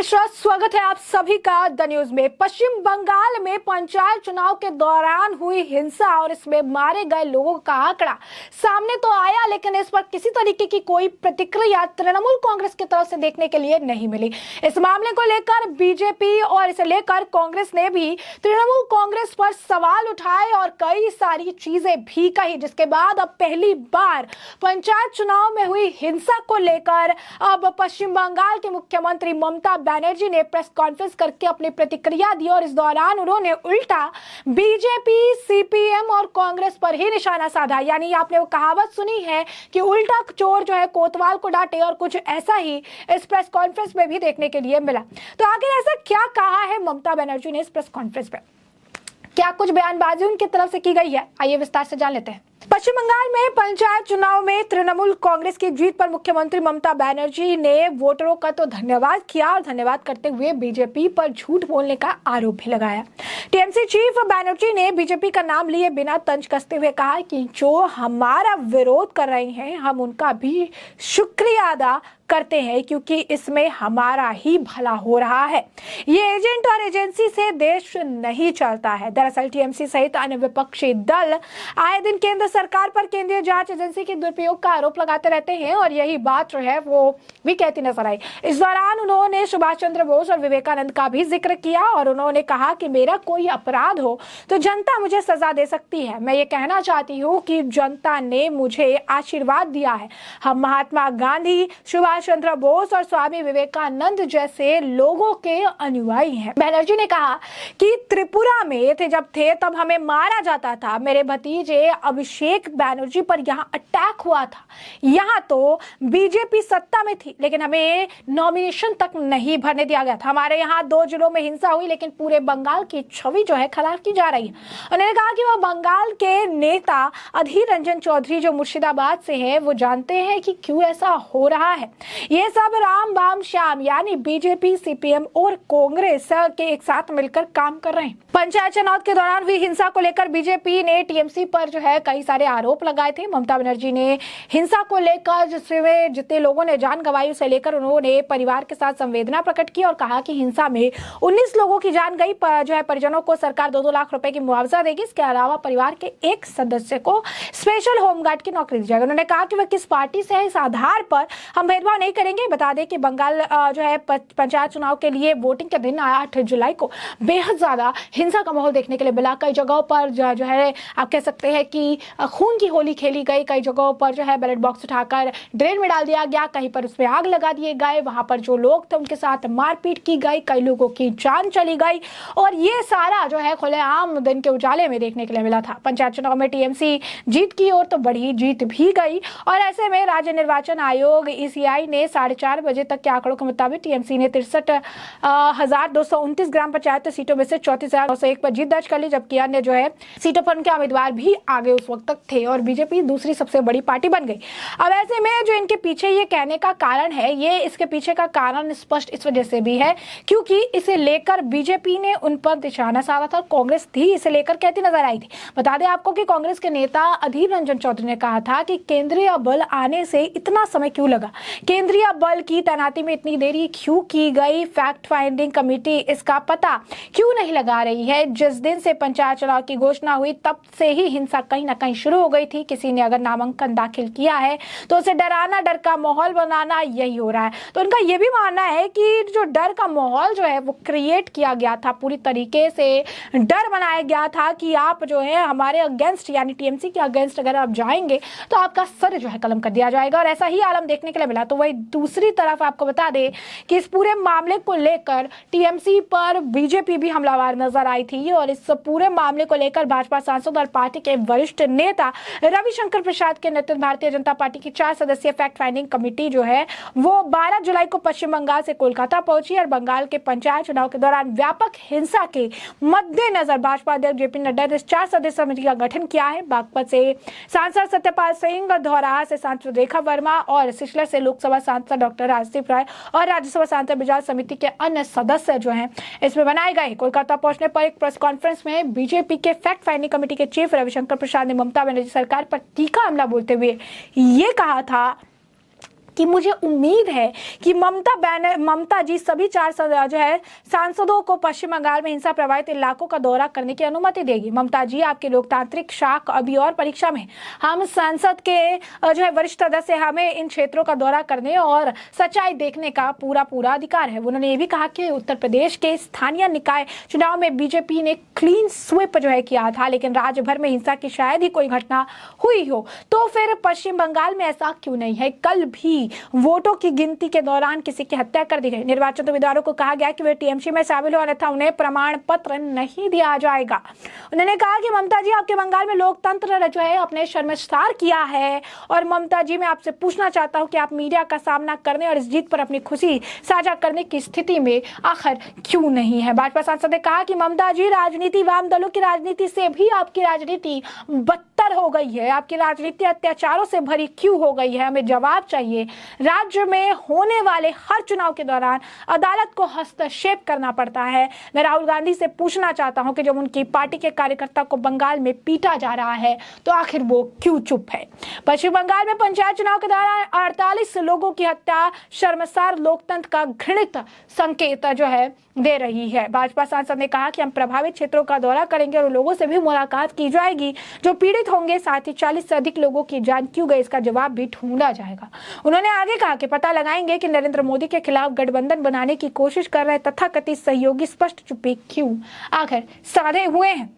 मिश्रा, स्वागत है आप सभी का द न्यूज में। पश्चिम बंगाल में पंचायत चुनाव के दौरान हुई हिंसा और इसमें मारे गए लोगों का आंकड़ा सामने तो आया, लेकिन इस पर किसी तरीके की कोई प्रतिक्रिया तृणमूल कांग्रेस की तरफ से देखने के लिए नहीं मिली। इस मामले को लेकर बीजेपी और इसे लेकर कांग्रेस ने भी तृणमूल कांग्रेस पर सवाल उठाए और कई सारी चीजें भी कही, जिसके बाद अब पहली बार पंचायत चुनाव में हुई हिंसा को लेकर अब पश्चिम बंगाल के मुख्यमंत्री ममता बनर्जी ने प्रेस कॉन्फ्रेंस करके अपनी प्रतिक्रिया दी और इस दौरान उन्होंने उल्टा बीजेपी, सीपीएम और कांग्रेस पर ही निशाना साधा। यानी आपने वो कहावत सुनी है कि उल्टा चोर जो है कोतवाल को डांटे, और कुछ ऐसा ही इस प्रेस कॉन्फ्रेंस में भी देखने के लिए मिला। तो आखिर ऐसा क्या कहा है ममता बनर्जी ने इस प्रेस कॉन्फ्रेंस में, क्या कुछ बयानबाजी उनकी तरफ से की गई है, आइए विस्तार से जान लेते हैं। पश्चिम बंगाल में पंचायत चुनाव में तृणमूल कांग्रेस की जीत पर मुख्यमंत्री ममता बनर्जी ने वोटरों का तो धन्यवाद किया और धन्यवाद करते हुए बीजेपी पर झूठ बोलने का आरोप भी लगाया। टीएमसी चीफ बनर्जी ने बीजेपी का नाम लिए बिना तंज कसते हुए कहा कि जो हमारा विरोध कर रहे हैं हम उनका भी शुक्रिया अदा करते हैं, क्योंकि इसमें हमारा ही भला हो रहा है। ये एजेंट और एजेंसी से देश नहीं चलता है। दरअसल टीएमसी सहित अन्य विपक्षी दल आए दिन केंद्र सरकार पर केंद्रीय जांच एजेंसी के दुरुपयोग का आरोप लगाते रहते हैं और यही बात जो है वो भी कहती नजर आई। इस दौरान उन्होंने सुभाष चंद्र बोस और विवेकानंद का भी जिक्र किया और उन्होंने कहा कि मेरा कोई अपराध हो तो जनता मुझे सजा दे सकती है। मैं ये कहना चाहती हूँ कि जनता ने मुझे आशीर्वाद दिया है। हम महात्मा गांधी, सुभाष चंद्र बोस और स्वामी विवेकानंद जैसे लोगों के अनुयायी हैं। बनर्जी ने कहा कि त्रिपुरा में जब थे तब हमें मारा जाता था। मेरे भतीजे अभिषेक बनर्जी पर यहाँ अटैक हुआ था। यहाँ तो बीजेपी सत्ता में थी लेकिन हमें नॉमिनेशन तक नहीं भरने दिया गया था। हमारे यहाँ 2 जिलों में हिंसा हुई लेकिन पूरे बंगाल की छवि जो है खराब की जा रही है। उन्होंने कहा कि वह बंगाल के नेता अधीर रंजन चौधरी जो मुर्शिदाबाद से है वो जानते हैं कि क्यों ऐसा हो रहा है। ये सब राम बाम श्याम यानी बीजेपी, सीपीएम और कांग्रेस के एक साथ मिलकर काम कर रहे हैं। पंचायत चुनाव के दौरान हुई हिंसा को लेकर बीजेपी ने टीएमसी पर जो है कई सारे आरोप लगाए थे। ममता बनर्जी ने हिंसा को लेकर जिसमें जितने लोगों ने जान गंवाई उसे लेकर उन्होंने परिवार के साथ संवेदना प्रकट की और कहा कि हिंसा में 19 लोगों की जान गई। जो है परिजनों को सरकार 2-2 लाख रुपए की मुआवजा देगी। इसके अलावा परिवार के एक सदस्य को स्पेशल होमगार्ड की नौकरी दी जाएगी। उन्होंने कहा कि वह किस पार्टी से है इस आधार पर हम भेदभाव नहीं करेंगे। बता दें कि बंगाल जो है पंचायत चुनाव के लिए वोटिंग के दिन 8 जुलाई को बेहद ज्यादा हिंसा का माहौल देखने के लिए मिला। कई जगहों पर जो है आप कह सकते हैं कि खून की होली खेली गई। कई जगहों पर जो है बैलेट बॉक्स उठाकर ड्रेन में डाल दिया गया, कहीं पर उसमें आग लगा दिए गए। वहां पर जो लोग थे उनके साथ मारपीट की गई, कई लोगों की जान चली गई और ये सारा जो है खुलेआम दिन के उजाले में देखने के लिए मिला था। पंचायत चुनाव में टीएमसी जीत की ओर तो बड़ी जीत भी गई और ऐसे में राज्य निर्वाचन आयोग ईसीआई ने 4:30 बजे तक के आंकड़ों के मुताबिक टीएमसी ने 63,229 ग्राम पंचायत सीटों में से 34,901 पर जीत दर्ज कर ली, जबकि अन्य जो है सीटों पर उनके उम्मीदवार भी आगे उस वक्त तक थे और बीजेपी दूसरी सबसे बड़ी पार्टी बन गई। अब ऐसे में जो इनके पीछे ये कहने का कारण है, ये इसके पीछे का कारण स्पष्ट इस वजह से भी है क्योंकि इसे लेकर बीजेपी ने उन पर निशाना साधा था। कांग्रेस थी इसे लेकर कहती नजर आई थी। बता दें आपको कि कांग्रेस के नेता अधीर रंजन चौधरी ने कहा था कि केंद्रीय बल आने से इतना समय क्यों लगा, केंद्रीय बल की तैनाती में इतनी देरी क्यों की गई, फैक्ट फाइंडिंग कमेटी इसका पता क्यों नहीं लगा रही है। जिस दिन से पंचायत चुनाव की घोषणा हुई तब से ही हिंसा कहीं ना कहीं शुरू हो गई थी। किसी ने अगर नामांकन दाखिल किया है तो उसे डराना, डर का माहौल बनाना यही हो रहा है। तो उनका यह भी मानना है कि जो डर का माहौल जो है वो क्रिएट किया गया था, पूरी तरीके से डर बनाया गया था कि आप जो है हमारे अगेंस्ट यानी टीएमसी के अगेंस्ट अगर आप जाएंगे तो आपका सर जो है कलम कर दिया जाएगा और ऐसा ही आलम देखने के लिए मिला। तो वही दूसरी तरफ आपको बता दें कि इस पूरे मामले को लेकर टीएमसी पर बीजेपी भी हमलावर नजर आई थी और इस पूरे मामले को लेकर भाजपा सांसद और पार्टी के वरिष्ठ नेता रविशंकर प्रसाद के नेतृत्व भारतीय जनता पार्टी की 4 सदस्यीय फैक्ट फाइंडिंग कमेटी जो है वो 12 जुलाई को पश्चिम बंगाल से कोलकाता पहुंची और बंगाल के पंचायत चुनाव के दौरान व्यापक हिंसा के मद्देनजर भाजपा अध्यक्ष जेपी नड्डा ने 4 सदस्यीय समिति का गठन किया है। बागपत से सांसद सत्यपाल सिंह, धौरहरा से सांसद रेखा वर्मा और सिसला से लोकसभा सांसद डॉक्टर राजदीप राय और राज्यसभा सांसद बिजाज समिति के अन्य सदस्य जो हैं इसमें बनाए गए। कोलकाता पहुंचने पर एक प्रेस कॉन्फ्रेंस में बीजेपी के फैक्ट फाइंडिंग कमेटी के चीफ रविशंकर प्रसाद ने ममता बनर्जी सरकार पर तीखा हमला बोलते हुए ये कहा था कि मुझे उम्मीद है कि ममता जी सभी 4 जो है सांसदों को पश्चिम बंगाल में हिंसा प्रभावित इलाकों का दौरा करने की अनुमति देगी। ममता जी, आपके लोकतांत्रिक शाख अभी और परीक्षा में, हम संसद के जो है वरिष्ठ सदस्य, हमें इन क्षेत्रों का दौरा करने और सच्चाई देखने का पूरा अधिकार है। उन्होंने ये भी कहा कि उत्तर प्रदेश के स्थानीय निकाय चुनाव में बीजेपी ने क्लीन स्वीप जो है किया था, लेकिन राज्य भर में हिंसा की शायद ही कोई घटना हुई हो, तो फिर पश्चिम बंगाल में ऐसा क्यों नहीं है? कल भी वोटों की गिनती के दौरान किसी की हत्या कर दी गई। निर्वाचन उम्मीदवारों को कहा गया कि वे टीएमसी में शामिल हो, अन्यथा उन्हें प्रमाण पत्र नहीं दिया जाएगा। उन्होंने कहा कि ममता जी, आपके बंगाल में लोकतंत्र जो है अपने शर्मसार किया है, और ममता जी, मैं आपसे पूछना चाहता हूं कि आप मीडिया का सामना करने और इस जीत पर अपनी खुशी साझा करने की स्थिति में आखिर क्यों नहीं है? भाजपा सांसद ने कहा कि ममता जी, राजनीति, वाम दलों की राजनीति से भी आपकी राजनीति बदतर हो गई है। आपकी राजनीति अत्याचारों से भरी क्यों हो गई है? हमें जवाब चाहिए। राज्य में होने वाले हर चुनाव के दौरान अदालत को हस्तक्षेप करना पड़ता है। मैं राहुल गांधी से पूछना चाहता हूं कि जब उनकी पार्टी के कार्यकर्ता को बंगाल में पीटा जा रहा है तो आखिर वो क्यों चुप है? पश्चिम बंगाल में पंचायत चुनाव के दौरान 48 लोगों की हत्या शर्मसार लोकतंत्र का घृणित संकेत जो है दे रही है। भाजपा सांसद ने कहा कि हम प्रभावित क्षेत्रों का दौरा करेंगे और लोगों से भी मुलाकात की जाएगी जो पीड़ित होंगे। साथ ही 40 से अधिक लोगों की जान क्यों गई, इसका जवाब भी ढूंढा जाएगा। उन्होंने आगे कहा कि पता लगाएंगे कि नरेंद्र मोदी के खिलाफ गठबंधन बनाने की कोशिश कर रहे तथाकथित सहयोगी स्पष्ट चुप्पी क्यों आखिर साधे हुए हैं।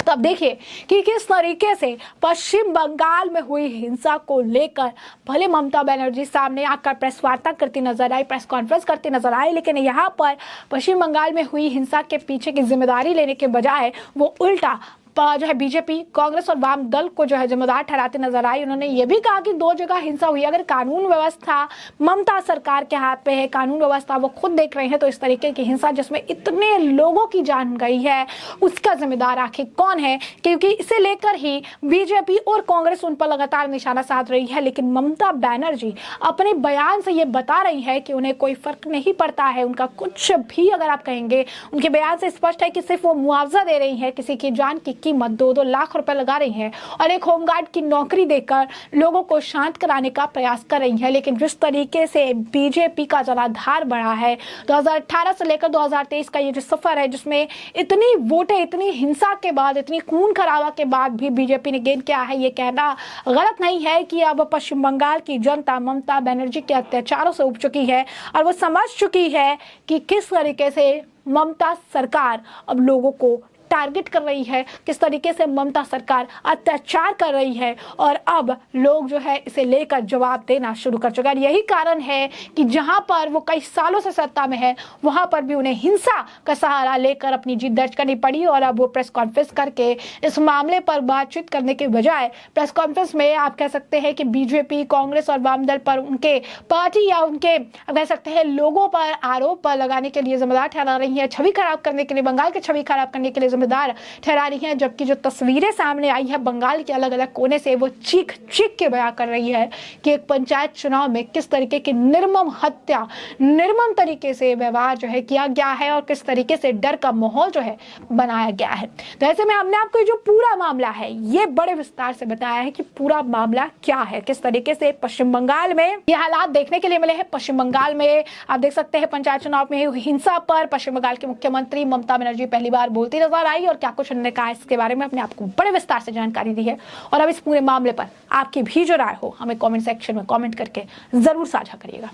तब देखिए कि किस तरीके से पश्चिम बंगाल में हुई हिंसा को लेकर भले ममता बनर्जी सामने आकर प्रेस वार्ता करती नजर आई, प्रेस कॉन्फ्रेंस करती नजर आई, लेकिन यहाँ पर पश्चिम बंगाल में हुई हिंसा के पीछे की जिम्मेदारी लेने के बजाय वो उल्टा जो है बीजेपी, कांग्रेस और वाम दल को जो है जिम्मेदार ठहराते नजर आई। उन्होंने ये भी कहा कि 2 जगह हिंसा हुई। अगर कानून व्यवस्था ममता सरकार के हाथ पे है, कानून व्यवस्था वो खुद देख रहे हैं, तो इस तरीके की हिंसा जिसमें इतने लोगों की जान गई है, उसका जिम्मेदार आखिर कौन है? क्योंकि इसे लेकर ही बीजेपी और कांग्रेस उन पर लगातार निशाना साध रही है। लेकिन ममता बनर्जी अपने बयान से ये बता रही है कि उन्हें कोई फर्क नहीं पड़ता है, उनका कुछ भी अगर आप कहेंगे, उनके बयान से स्पष्ट है कि सिर्फ वो मुआवजा दे रही है, किसी की जान की कीमत 2-2 लाख रुपए लगा रही है और एक होमगार्ड की नौकरी देकर लोगों को शांत कराने का प्रयास कर रही है। लेकिन जिस तरीके से बीजेपी का जनाधार बढ़ा है, 2018 से लेकर 2023 का ये जो सफर है, जिसमें इतनी वोटें, इतनी हिंसा के बाद, इतनी खून खराबा के बाद भी बीजेपी ने गेन किया है, ये कहना गलत नहीं है कि अब पश्चिम बंगाल की जनता ममता बनर्जी के अत्याचारों से उब चुकी है और वो समझ चुकी है कि किस तरीके से ममता सरकार अब लोगों को टारगेट कर रही है, किस तरीके से ममता सरकार अत्याचार कर रही है, और अब लोग जो है इसे लेकर जवाब देना शुरू कर चुके हैं। यही कारण है कि जहां पर वो कई सालों से सत्ता में है, वहां पर भी उन्हें हिंसा का सहारा लेकर अपनी जीत दर्ज करनी पड़ी और अब वो प्रेस कॉन्फ्रेंस करके इस मामले पर बातचीत करने के बजाय प्रेस कॉन्फ्रेंस में आप कह सकते हैं कि बीजेपी, कांग्रेस और वाम दल पर, उनके पार्टी या उनके कह सकते हैं लोगों पर आरोप लगाने के लिए जिम्मेदार ठहरा रही है, छवि खराब करने के लिए, बंगाल की छवि खराब करने के लिए जिम्मेदार ठहरा रही हैं। जबकि जो तस्वीरें सामने आई है बंगाल के अलग अलग कोने से, वो चीख के बयां कर रही है कि एक पंचायत चुनाव में किस तरीके की निर्मम हत्या, निर्मम तरीके से व्यवहार जो है किया गया है और किस तरीके से डर का माहौल जो है बनाया गया है। तो ऐसे में हमने आपको जो पूरा मामला है ये बड़े विस्तार से बताया है कि पूरा मामला क्या है, किस तरीके से पश्चिम बंगाल में ये हालात देखने के लिए मिले हैं। पश्चिम बंगाल में आप देख सकते हैं पंचायत चुनाव में हुई हिंसा पर पश्चिम बंगाल की मुख्यमंत्री ममता बनर्जी पहली बार बोलती नजर आई और क्या कुछ उन्होंने कहा, इसके बारे में अपने आपको बड़े विस्तार से जानकारी दी है। और अब इस पूरे मामले पर आपकी भी जो राय हो हमें कमेंट सेक्शन में कमेंट करके जरूर साझा करिएगा।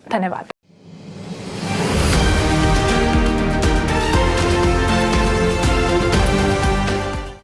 धन्यवाद।